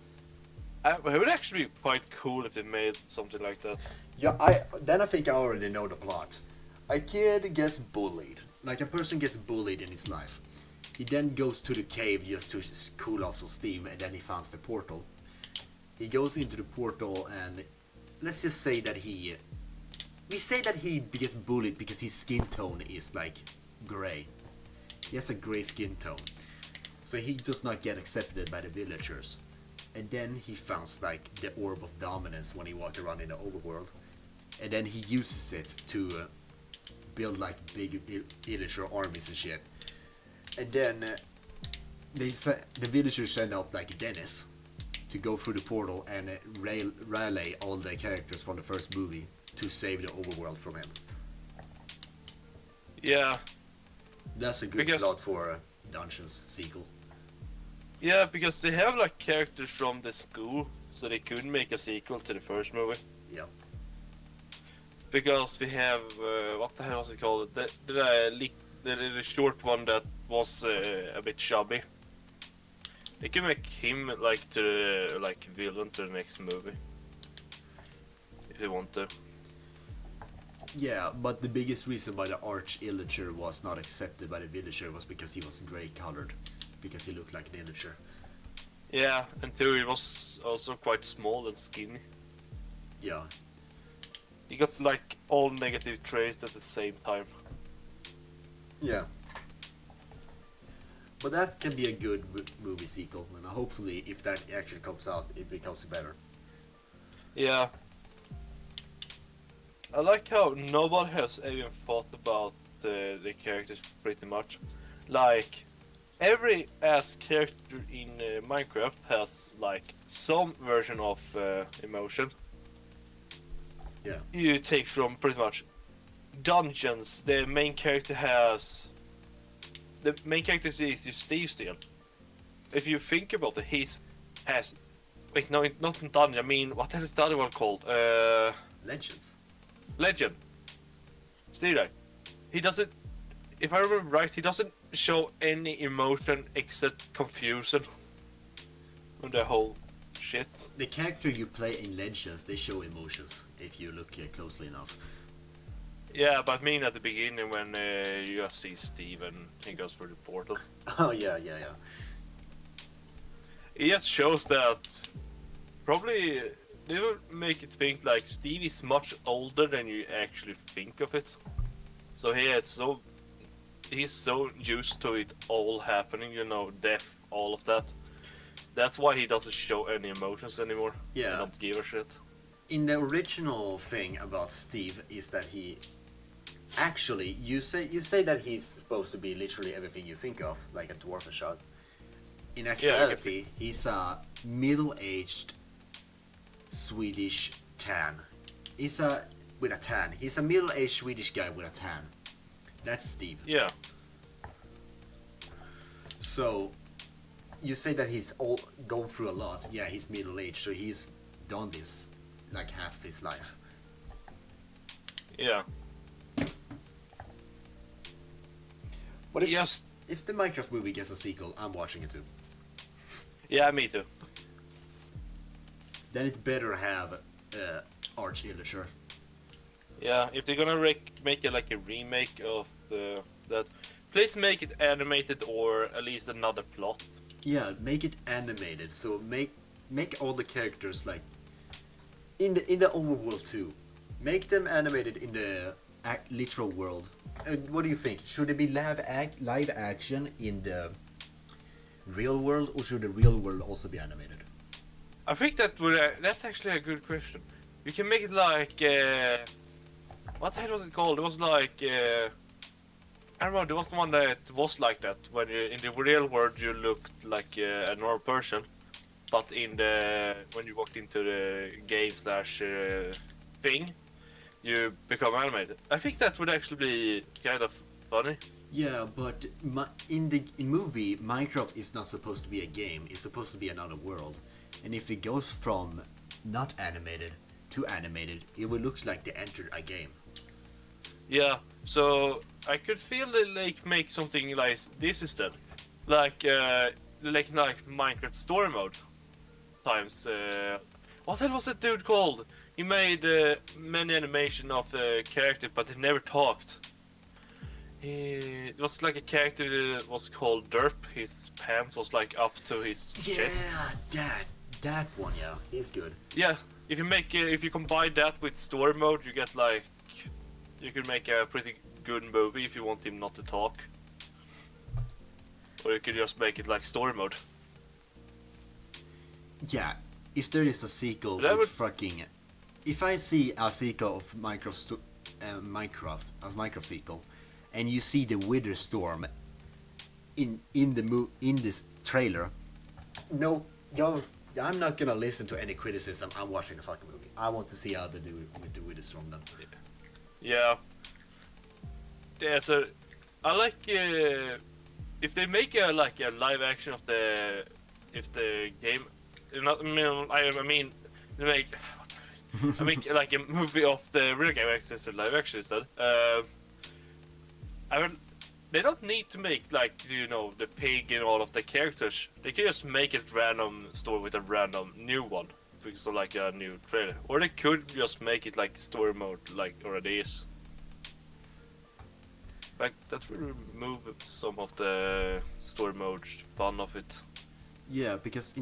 It would actually be quite cool if they made something like that. Yeah, I think I already know the plot. A kid gets bullied. Like a person gets bullied in his life. He then goes to the cave just to cool off some steam, and then he finds the portal. He goes into the portal, and let's just say that we say that he gets bullied because his skin tone is like gray. He has a gray skin tone, so he does not get accepted by the villagers. And then he finds like the orb of dominance when he walks around in the overworld, and then he uses it to build like big villager armies and shit. And then the villagers send out like Dennis to go through the portal and rally all the characters from the first movie to save the overworld from him. Yeah. That's a good plot for a Dungeons sequel. Yeah, because they have like characters from the school, so they could make a sequel to the first movie. Yeah. Because we have what the hell was it called? The short one that was a bit chubby. They can make him like to the villain to the next movie, if they want to. Yeah, but the biggest reason why the arch illager was not accepted by the villager was because he was gray colored, because he looked like an illager. Yeah, and two, he was also quite small and skinny. Yeah. He got like all negative traits at the same time. Yeah. But that can be a good movie sequel, and hopefully, if that actually comes out, it becomes better. Yeah. I like how nobody has even thought about the characters pretty much. Like, every ass character in Minecraft has like some version of emotion. Yeah. You take from pretty much Dungeons. The main character is Steve still. If you think about it, wait, no, not in Dungeon. I mean, what the hell is the other one called? Legends. Legend. Steve, he doesn't. If I remember right, he doesn't show any emotion except confusion on the whole shit. The character you play in Legends, they show emotions if you look closely enough. Yeah, but I mean at the beginning when you just see Steve and he goes through the portal. Oh yeah. It just shows that probably they will make it think like Steve is much older than you actually think of it. So he's so used to it all happening, death, all of that. That's why he doesn't show any emotions anymore. Yeah. He don't give a shit. In the original thing about Steve is that he actually you say that he's supposed to be literally everything you think of, like a dwarf shot. In actuality, he's a middle-aged Swedish tan. He's a middle-aged Swedish guy with a tan. That's Steve. Yeah. So you say that he's gone through a lot. Yeah, he's middle-aged, so he's done this like half his life. Yeah. But if the Minecraft movie gets a sequel, I'm watching it too. Yeah, me too. Then it better have arch illager. Yeah, if they're gonna make it like a remake of that, please make it animated or at least another plot. Yeah, make it animated. So make all the characters like in the overworld too. Make them animated in the literal world. What do you think? Should it be live action in the real world, or should the real world also be animated? I think that's actually a good question. You can make it like what the hell was it called? It was like I don't know. There was one that was like that when in the real world you looked like a normal person, but when you walked into the game / thing, you become animated. I think that would actually be kind of funny. Yeah, but in the movie, Minecraft is not supposed to be a game. It's supposed to be another world. And if it goes from not animated to animated, it will look like they entered a game. Yeah, so I could feel like make something like this instead, like Minecraft story mode times. What the hell was that dude called? He made many animation of character, but he never talked. It was like a character that was called Derp. His pants was like up to his chest. That one, yeah, he's good. Yeah, if you make if you combine that with story mode, you get like you can make a pretty good movie if you want him not to talk. Or you could just make it like story mode. Yeah, if there is a sequel That with would- fucking, if I see a sequel of Minecraft as Minecraft sequel, and you see the Wither Storm in this trailer, no, yo, I'm not gonna listen to any criticism. I'm watching the fucking movie. I want to see how they do it with the Wither Storm then. Yeah. Yeah, so I like if they make a like a live action of the game. Not, I mean they make I make like a movie of the real game as a live action instead. I mean, they don't need to make like the pig and all of the characters. They can just make a random story with a random new one because of like a new trailer, or they could just make it like story mode like already is. Like that will remove some of the story mode fun of it. Yeah, because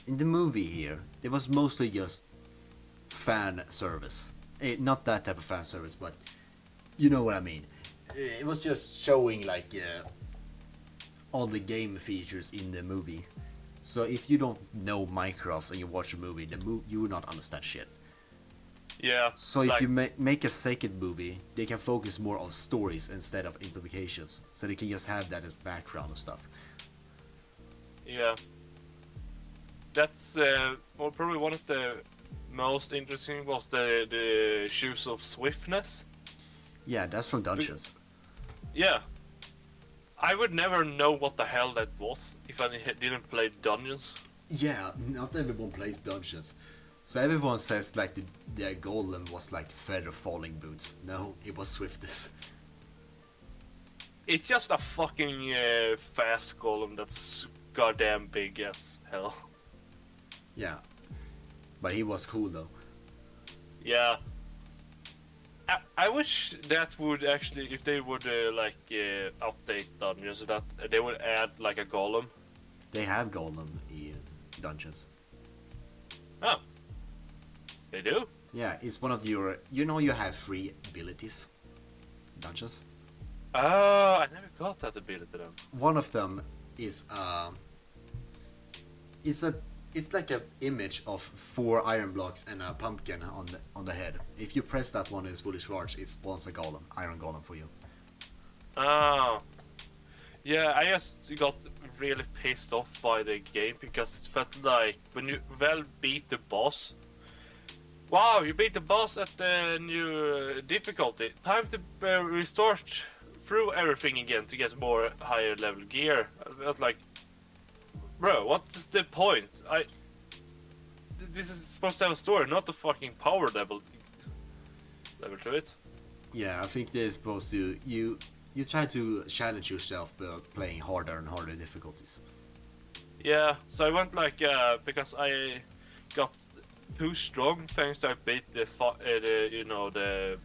in the movie here, it was mostly just fan service. Not that type of fan service, but you know what I mean. It was just showing like all the game features in the movie. So if you don't know Minecraft and you watch a movie, you will not understand shit. Yeah. So if like, you make a second movie, they can focus more on stories instead of implications. So they can just have that as background and stuff. Yeah. That's well, probably one of the most interesting was the Shoes of Swiftness. Yeah, that's from Dungeons. Yeah. I would never know what the hell that was if I didn't play Dungeons. Yeah, not everyone plays Dungeons. So everyone says like their golem was like feather falling boots. No, it was Swiftness. It's just a fucking fast golem that's goddamn big as hell. Yeah, but he was cool though. Yeah. I wish that would actually, if they would update Dungeons so that they would add like a golem. They have golem in Dungeons. Oh. They do? Yeah, it's one of your. You have 3 abilities. Dungeons. Oh, I never got that ability then. One of them is it's like a image of 4 iron blocks and a pumpkin on the head. If you press that one and it's fully charged, it spawns a golem, iron golem for you. Oh. Yeah, I just got really pissed off by the game because it felt like when you beat the boss. Wow, you beat the boss at the new difficulty. Time to restart through everything again to get more higher level gear. I was like, bro, what is the point? This is supposed to have a story, not a fucking power level to it. Yeah, I think they're supposed to you try to challenge yourself by playing harder and harder difficulties. Yeah, so I went like because I got too strong thanks to I beat the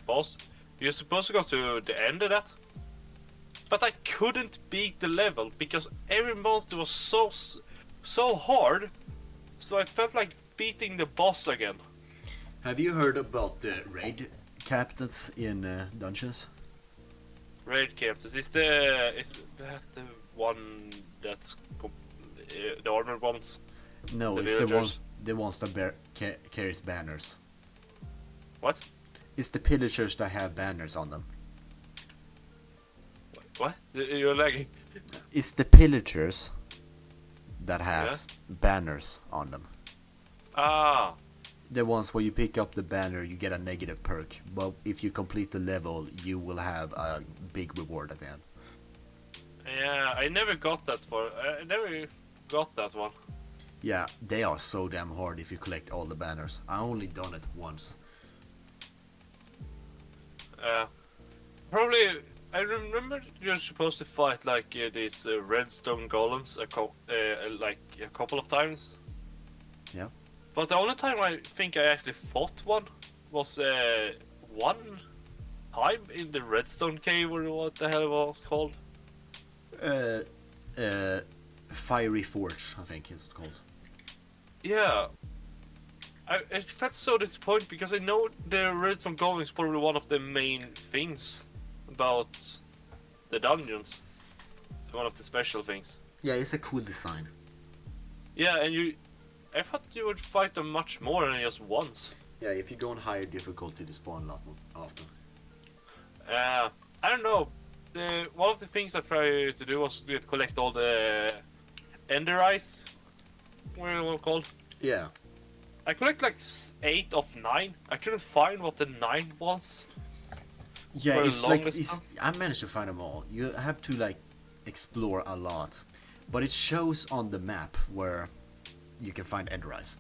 boss. You're supposed to go to the end of that, but I couldn't beat the level because every monster was so hard. So it felt like beating the boss again. Have you heard about the raid captains in Dungeons? Raid captains is that the one that's the armored ones? No, The it's villagers? the ones that carries banners. What? It's the pillagers that have banners on them. What? You're lagging. It's the pillagers that has banners on them. Ah, The ones where you pick up the banner, you get a negative perk, but if you complete the level, you will have a big reward at the end. yeah. I never got that for. I never got that one. Yeah, they are so damn hard if you collect all the banners. I only done it once. Probably. I remember you're supposed to fight like these redstone golems like a couple of times. Yeah. But the only time I think I actually fought one was one time in the Redstone Cave, or what the hell it was called. Fiery Forge, I think it's called. Yeah. I felt so disappointed because I know the Redstone Golem is probably one of the main things about the dungeons. One of the special things. Yeah, it's a cool design. Yeah, and I thought you would fight them much more than just once. Yeah, if you go on higher difficulty, they spawn a lot more often. I don't know. One of the things I tried to do was to collect all the Ender Eyes. What are they called? Yeah. I collect like 8 of 9. I couldn't find what the 9 was. Yeah, For the it's like longest I managed to find them all. You have to like explore a lot, but it shows on the map where you can find Ender Eyes.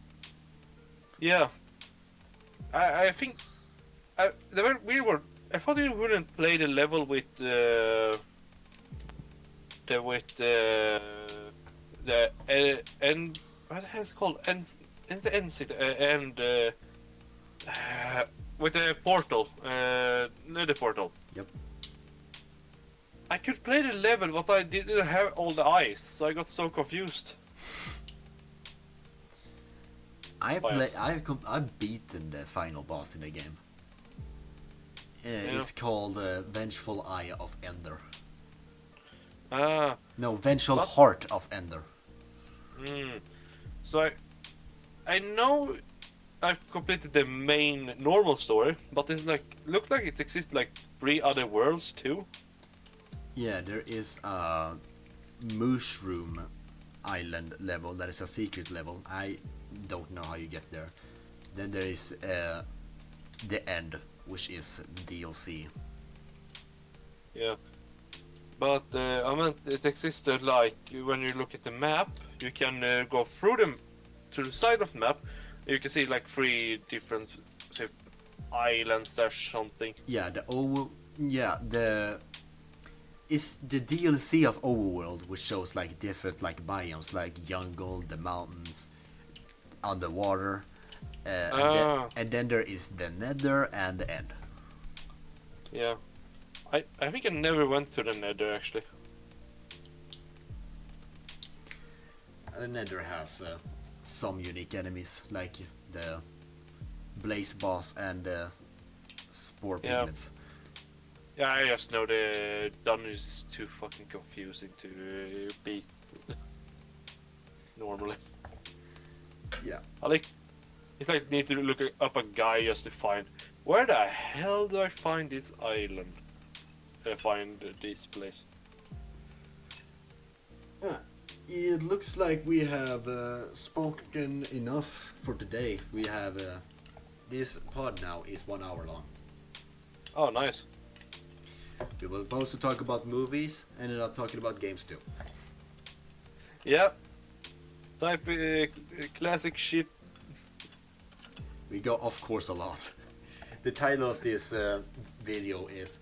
Yeah. I think the weird one. I thought you wouldn't play the level with the end. What the hell is it called? The end city and with the portal. Near the portal. Yep. I could play the level, but I didn't have all the eyes, so I got so confused. I've beaten the final boss in the game. It's called Vengeful Eye of Ender. Ah. No, Vengeful What? Heart of Ender. So I know I've completed the main normal story, but it's like look like it exists like 3 other worlds too. Yeah, there is a Mushroom Island level that is a secret level. I don't know how you get there. Then there is the end, which is DLC. Yeah. But I meant it existed like when you look at the map, you can go through them to the side of the map. You can see like 3 different say, islands or something. Yeah, it's the DLC of Overworld, which shows like different like biomes, like jungle, the mountains, underwater, and then there is the Nether and the End. Yeah. I think I never went to the Nether actually. The Nether has some unique enemies, like the Blaze boss and the Spore Yeah. Piglets. Yeah, I just know the dungeon is too fucking confusing to beat normally. Yeah. It's like need to look up a guy just to find where the hell do I find this island? Find this place. It looks like we have spoken enough for today. We have this pod now is 1 hour long. Oh, nice. We will also talk about movies and ended up talking about games too. Yeah. Type classic shit. We go off course a lot. The title of this video is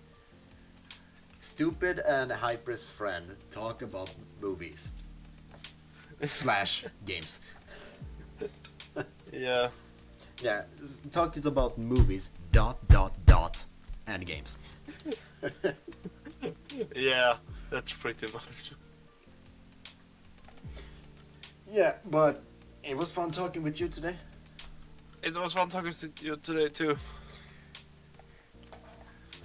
Stupid and Hyper's Friend Talk About Movies / Games. Yeah. Yeah, talking about movies ... and games. Yeah, that's pretty much. Yeah, but it was fun talking with you today. It was fun talking to you today too.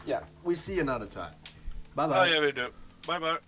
Yeah, we see you another time. Bye Oh bye. yeah, we do. Bye bye.